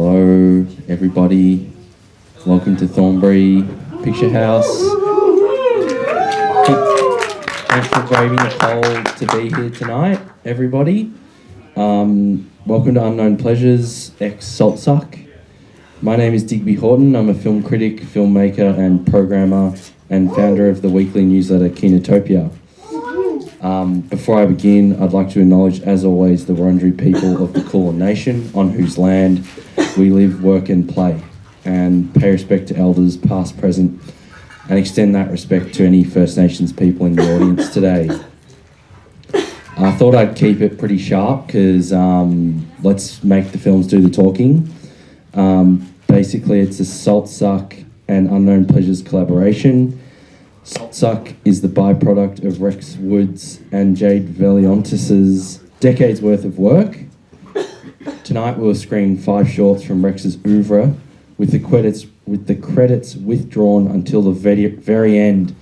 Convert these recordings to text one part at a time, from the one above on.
Hello, everybody. Welcome to Thornbury Picture House. Thanks for braving the cold to be here tonight, everybody. Welcome to Unknown Pleasures, ex-Saltsuck. My name is Digby Houghton. I'm a film critic, filmmaker, and programmer, and founder of the weekly newsletter Kinetopia. Before I begin, I'd like to acknowledge, as always, the Wurundjeri people of the Kulin Nation, on whose land we live, work and play, and pay respect to elders past, present, and extend that respect to any First Nations people in the audience today. I thought I'd keep it pretty sharp because let's make the films do the talking. Basically, it's a Saltsuck and Unknown Pleasures collaboration. Saltsuck is the byproduct of Rex Wood's and Jade Valeontis' decades worth of work. Tonight we'll screen 5 shorts from Rex's oeuvre, with the credits withdrawn until the very end.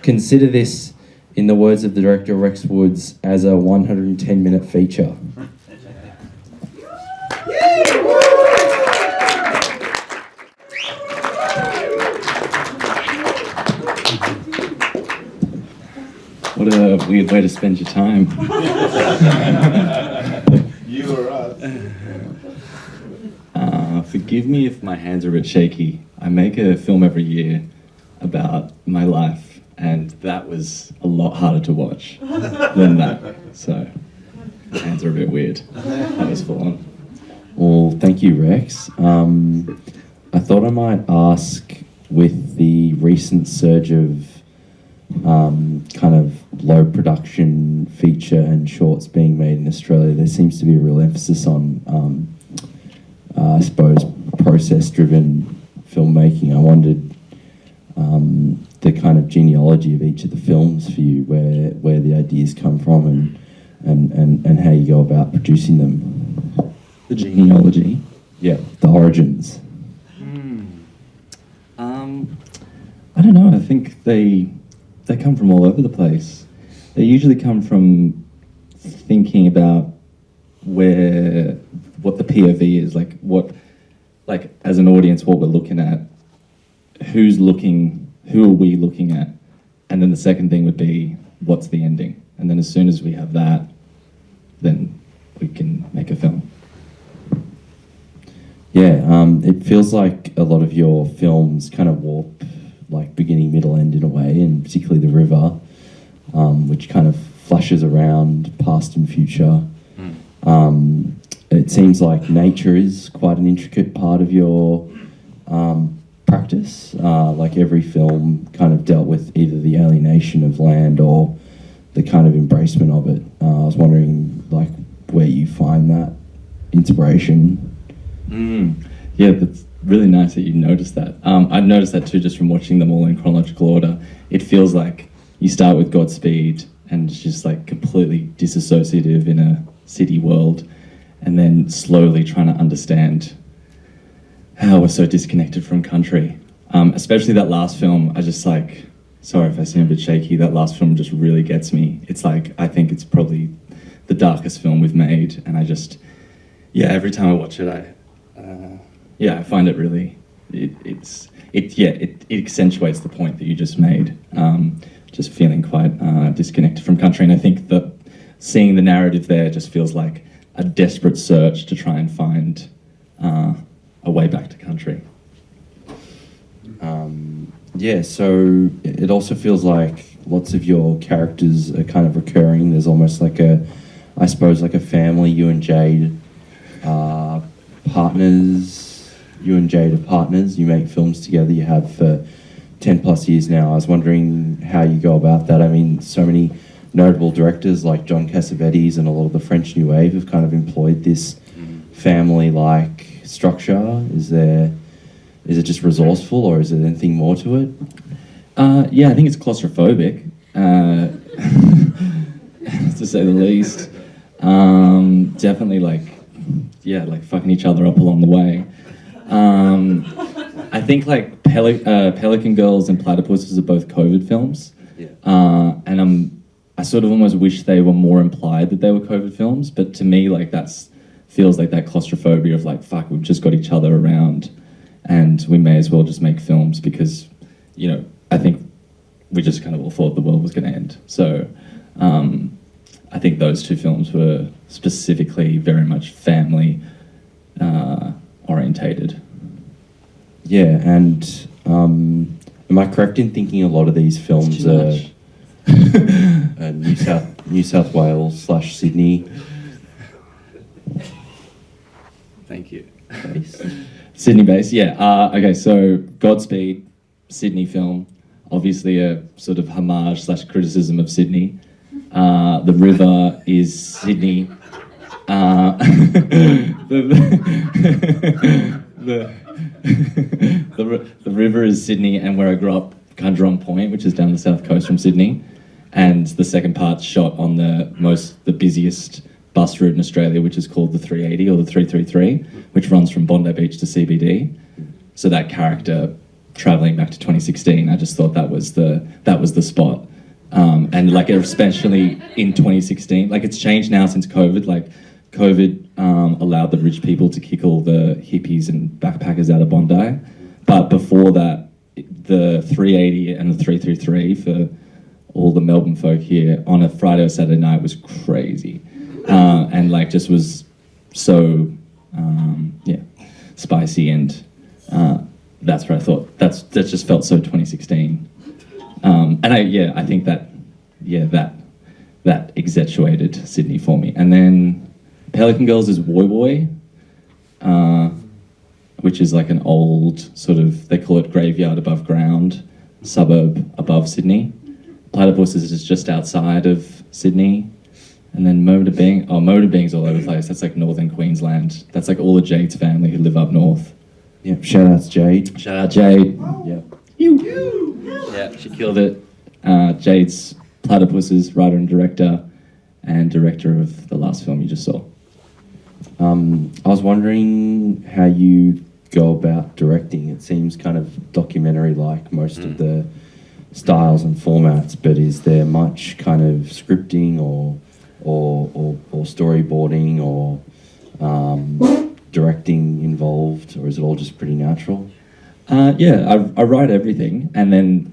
Consider this, in the words of the director Rex Woods, as a 110-minute feature. What a weird way to spend your time. You or us. Forgive me if my hands are a bit shaky. I make a film every year about my life, and that was a lot harder to watch than that. So, hands are a bit weird. That was full on. Well, thank you, Rex. I thought I might ask, with the recent surge of kind of low production feature and shorts being made in Australia, there seems to be a real emphasis on, I suppose, process-driven filmmaking. I wondered the kind of genealogy of each of the films for you, where the ideas come from and how you go about producing them. The genealogy? Yeah, the origins. I don't know, I think they come from all over the place. They usually come from thinking about what the POV is, like as an audience, what we're looking at, who are we looking at, and then the second thing would be, what's the ending? And then as soon as we have that, then we can make a film. Yeah, it feels like a lot of your films kind of warp, like beginning, middle, end in a way, and particularly The River, which kind of flashes around past and future. It seems like nature is quite an intricate part of your practice. Like every film kind of dealt with either the alienation of land or the kind of embracement of it. I was wondering, like, where you find that inspiration. Yeah, that's really nice that you noticed that. I've noticed that too, just from watching them all in chronological order. It feels like you start with Godspeed and it's just like completely disassociative in a city world, and then slowly trying to understand how we're so disconnected from country. Especially that last film, I just like, sorry if I seem a bit shaky, that last film just really gets me. It's like, I think it's probably the darkest film we've made, and I just, yeah, every time I watch it, I find it really, it accentuates the point that you just made. Just feeling quite disconnected from country, and I think that seeing the narrative there just feels like a desperate search to try and find a way back to country. Yeah, so it also feels like lots of your characters are kind of recurring. There's almost like I suppose like a family. You and Jade are partners. You and Jade are partners. You make films together. You have for 10 plus years now. I was wondering how you go about that. I mean, so many notable directors like John Cassavetes and a lot of the French New Wave have kind of employed this family-like structure. Is it just resourceful, or is there anything more to it? Yeah, I think it's claustrophobic, to say the least. Definitely like fucking each other up along the way. I think like Pelican Girls and Platypuses are both COVID films. Yeah. And I sort of almost wish they were more implied that they were COVID films, but to me, like that's feels like that claustrophobia of like, fuck, we've just got each other around and we may as well just make films because, you know, I think we just kind of all thought the world was going to end. So I think those two films were specifically very much family orientated. Yeah, and am I correct in thinking a lot of these films are New South Wales / Sydney? Thank you. Sydney based, yeah. Okay, so Godspeed, Sydney film, obviously a sort of homage / criticism of Sydney. The River is Sydney. The River is Sydney, and where I grew up, Cundrong Point, which is down the south coast from Sydney. And the second part's shot on the busiest bus route in Australia, which is called the 380 or the 333, which runs from Bondi Beach to CBD. So that character traveling back to 2016, I just thought that was the spot. And like especially in 2016, like it's changed now since COVID. Like COVID allowed the rich people to kick all the hippies and backpackers out of Bondi, but before that, the 380 and the 333 for all the Melbourne folk here on a Friday or Saturday night was crazy, and like just was so spicy, and that's where I thought that just felt so 2016. And I think that accentuated Sydney for me. And then Pelican Girls is Woy Woy, which is like an old sort of, they call it graveyard above ground, suburb above Sydney. Platypus is just outside of Sydney. And then Motor Being's all over the place. That's like northern Queensland. That's like all of Jade's family who live up north. Yeah, shout out to Jade. Shout out Jade. Yeah. Yeah, she killed it. Jade's Platypus's writer and director of the last film you just saw. I was wondering how you go about directing. It seems kind of documentary-like, most of the styles and formats, but is there much kind of scripting or storyboarding or directing involved, or is it all just pretty natural? I write everything, and then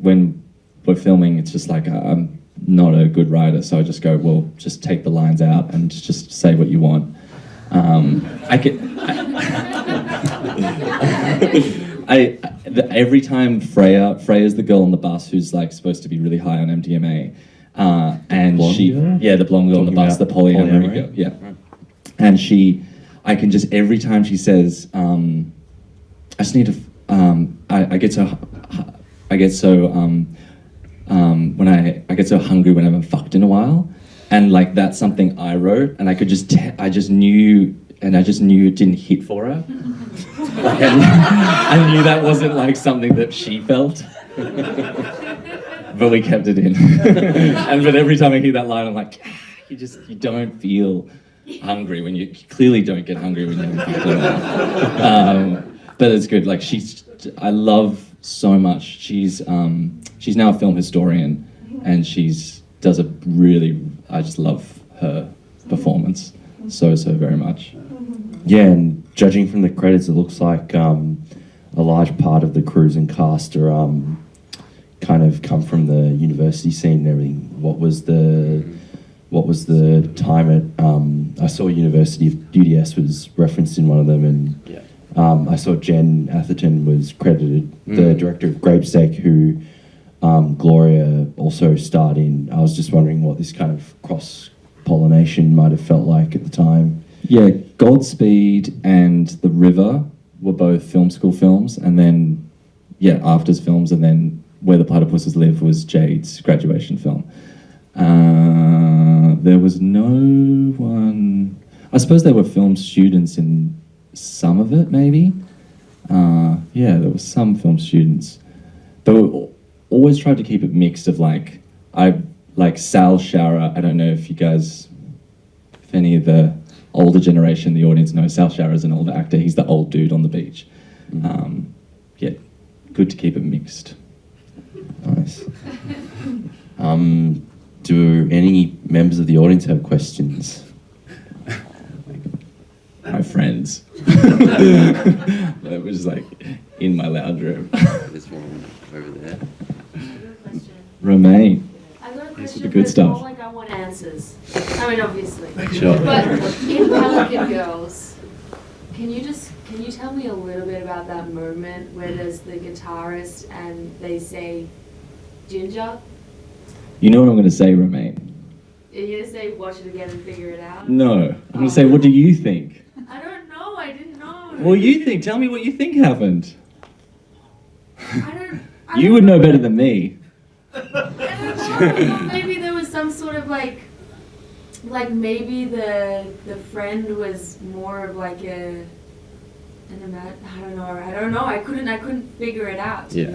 when we're filming, it's just like I'm not a good writer, so I just go, well, just take the lines out and just say what you want. Every time Freya's the girl on the bus who's like supposed to be really high on MDMA, and the blonde girl on the bus, the polyamory girl, yeah, right. And I can just, every time she says, I just need to, I get so hungry when I haven't fucked in a while, and like that's something I wrote, and I just knew it didn't hit for her. Like I knew that wasn't like something that she felt, but we kept it in. But every time I hear that line, I'm like, you don't feel hungry when you clearly don't get hungry when you haven't fucked in a while. But it's good. Like I love so much. She's now a film historian, and I just love her performance so very much. Yeah, and judging from the credits, it looks like a large part of the crews and cast are kind of come from the university scene and everything. What was the time at? I saw University of UDS was referenced in one of them, and I saw Jen Atherton was credited, the director of Grapestake, who Gloria also starred in. I was just wondering what this kind of cross-pollination might have felt like at the time. Yeah, Godspeed and The River were both film school films, and then, Afters films, and then Where the Platypuses Live was Jade's graduation film. There was no one... I suppose there were film students in some of it, maybe. There were some film students. But we always tried to keep it mixed of like Sal Shara. I don't know if any of the older generation in the audience know Sal Shara is an older actor. He's the old dude on the beach. Good to keep it mixed. Nice. Do any members of the audience have questions? friends. That was like in my lounge room. There's one over there. Romaine. I got a This is question, the but good it's stuff. more like I want answers. I mean, obviously. Sure. But in Pelican Girls, can you tell me a little bit about that moment where there's the guitarist and they say Ginger? You know what I'm going to say, Romaine? Are you gonna say watch it again and figure it out? No. I'm going to say, what do you think? I don't know. I didn't know. Well, you think. Tell me what you think happened. I You don't would know better than me. I don't know. Maybe there was some sort of like maybe the friend was more of like I don't know. I couldn't figure it out. Yeah.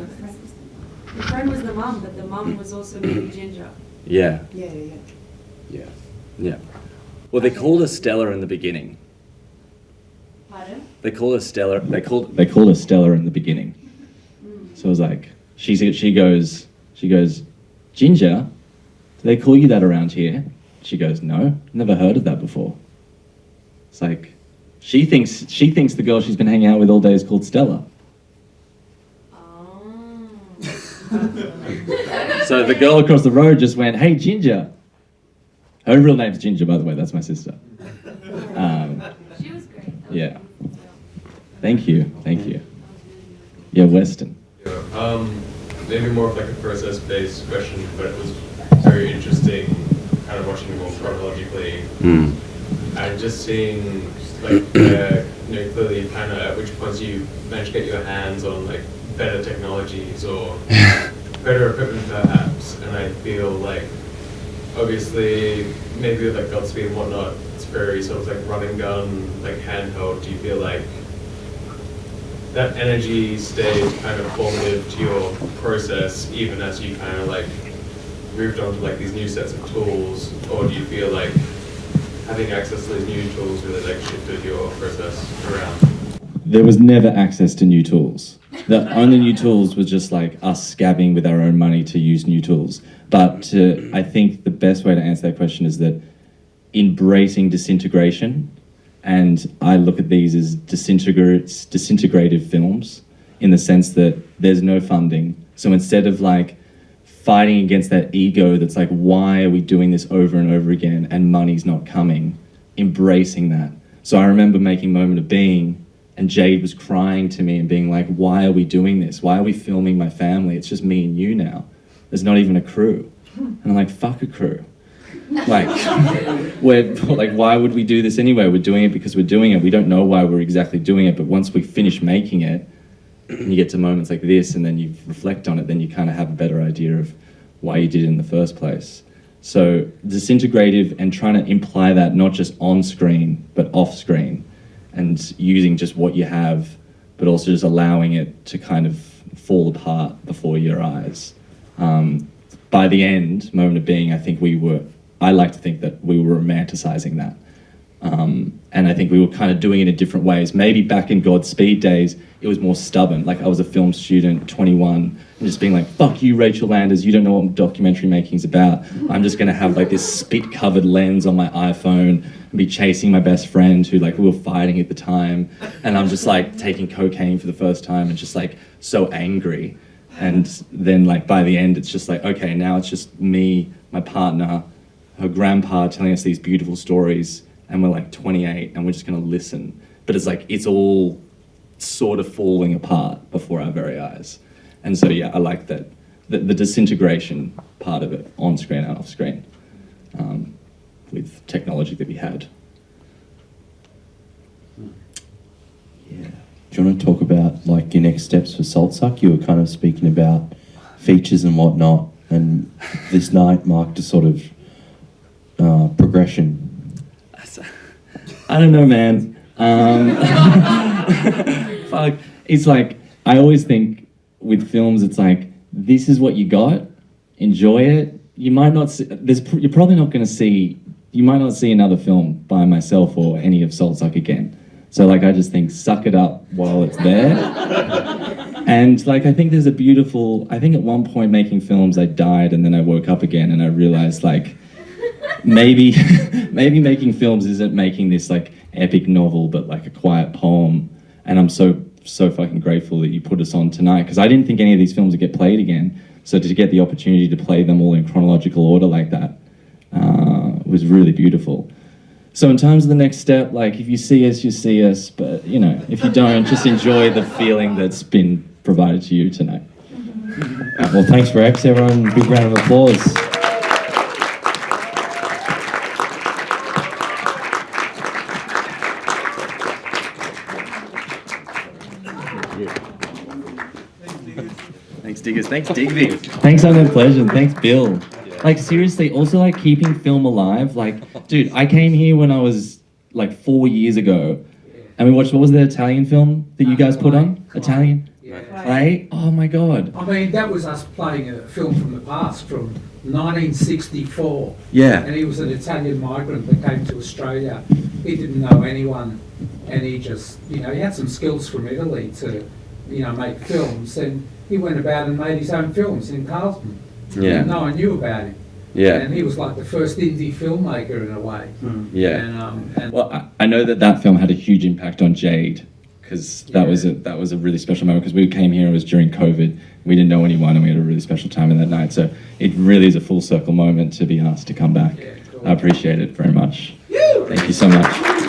The friend was the mum, but the mum was also maybe Ginger. Yeah. Yeah. Yeah. Well, they called her Stella in the beginning. Pardon? They called her Stella. They called her Stella in the beginning. So it was like, she goes, Ginger, do they call you that around here? She goes, no, never heard of that before. It's like, she thinks the girl she's been hanging out with all day is called Stella. Oh. So the girl across the road just went, hey, Ginger. Her real name's Ginger, by the way, that's my sister. She was great. Yeah. Thank you. Yeah, Weston. Maybe more of like a process-based question, but it was very interesting kind of watching them all chronologically and just seeing like clearly kind of at which points you managed to get your hands on like better technologies or better equipment perhaps, and I feel like obviously maybe like Godspeed and whatnot, it's very sort of like run and gun, like handheld. Do you feel like that energy stayed kind of formative to your process even as you kind of like moved on to like these new sets of tools, or do you feel like having access to these new tools really like shifted your process around? There was never access to new tools. The only new tools was just like us scabbing with our own money to use new tools. But I think the best way to answer that question is that embracing disintegration, and I look at these as disintegrative films in the sense that there's no funding. So instead of like fighting against that ego that's like, why are we doing this over and over again and money's not coming, embracing that. So I remember making Moment of Being, and Jade was crying to me and being like, why are we doing this? Why are we filming my family? It's just me and you now. There's not even a crew. And I'm like, fuck a crew. Like, we're like, why would we do this anyway? We're doing it because we're doing it. We don't know why we're exactly doing it, but once we finish making it, and you get to moments like this and then you reflect on it, then you kind of have a better idea of why you did it in the first place. So disintegrative, and trying to imply that not just on screen, but off screen, and using just what you have, but also just allowing it to kind of fall apart before your eyes. By the end, Moment of Being, I like to think that we were romanticizing that. And I think we were kind of doing it in different ways. Maybe back in Godspeed days, it was more stubborn. Like I was a film student, 21, and just being like, fuck you, Rachel Landers, you don't know what documentary making's about. I'm just gonna have like this spit-covered lens on my iPhone and be chasing my best friend who like we were fighting at the time. And I'm just like taking cocaine for the first time and just like so angry. And then like by the end, it's just like, okay, now it's just me, my partner, her grandpa telling us these beautiful stories, and we're like 28 and we're just gonna listen. But it's like, it's all sort of falling apart before our very eyes. And so yeah, I like that, the disintegration part of it, on screen and off screen, with technology that we had. Yeah. Do you want to talk about like your next steps for Salt Suck? You were kind of speaking about features and whatnot, and this night marked a sort of progression. I don't know, man. Fuck. It's like, I always think with films, it's like, this is what you got, enjoy it. You might not see, you're probably not going to see, you might not see another film by myself or any of Salt Suck again. So like, I just think, suck it up while it's there. And like, I think there's a beautiful, I think at one point making films, I died and then I woke up again and I realized like, maybe making films isn't making this like epic novel, but like a quiet poem. And I'm so fucking grateful that you put us on tonight, because I didn't think any of these films would get played again. So to get the opportunity to play them all in chronological order like that was really beautiful. So in terms of the next step, like if you see us, you see us, but you know, if you don't, just enjoy the feeling that's been provided to you tonight. Well, thanks for X, everyone. Big round of applause. Thanks, Diggers. Thanks, Digby. Thanks, Unknown Pleasure. Thanks, Bill. Like, seriously, also, like, keeping film alive. Like, dude, I came here when I was, like, 4 years ago, and we watched, what was the Italian film that you guys put on? Italian? Play? Oh, my God. I mean, that was us playing a film from the past, from 1964. Yeah. And he was an Italian migrant that came to Australia. He didn't know anyone, and he just, you know, he had some skills from Italy to, you know, make films, and he went about and made his own films in Carlton. Yeah. And no one knew about him. Yeah. And he was like the first indie filmmaker in a way. Yeah. And Well, I know that film had a huge impact on Jade, because that was a really special moment, because we came here, it was during COVID, we didn't know anyone, and we had a really special time in that night. So it really is a full circle moment to be asked to come back. Yeah, cool. I appreciate it very much. Thank you so much.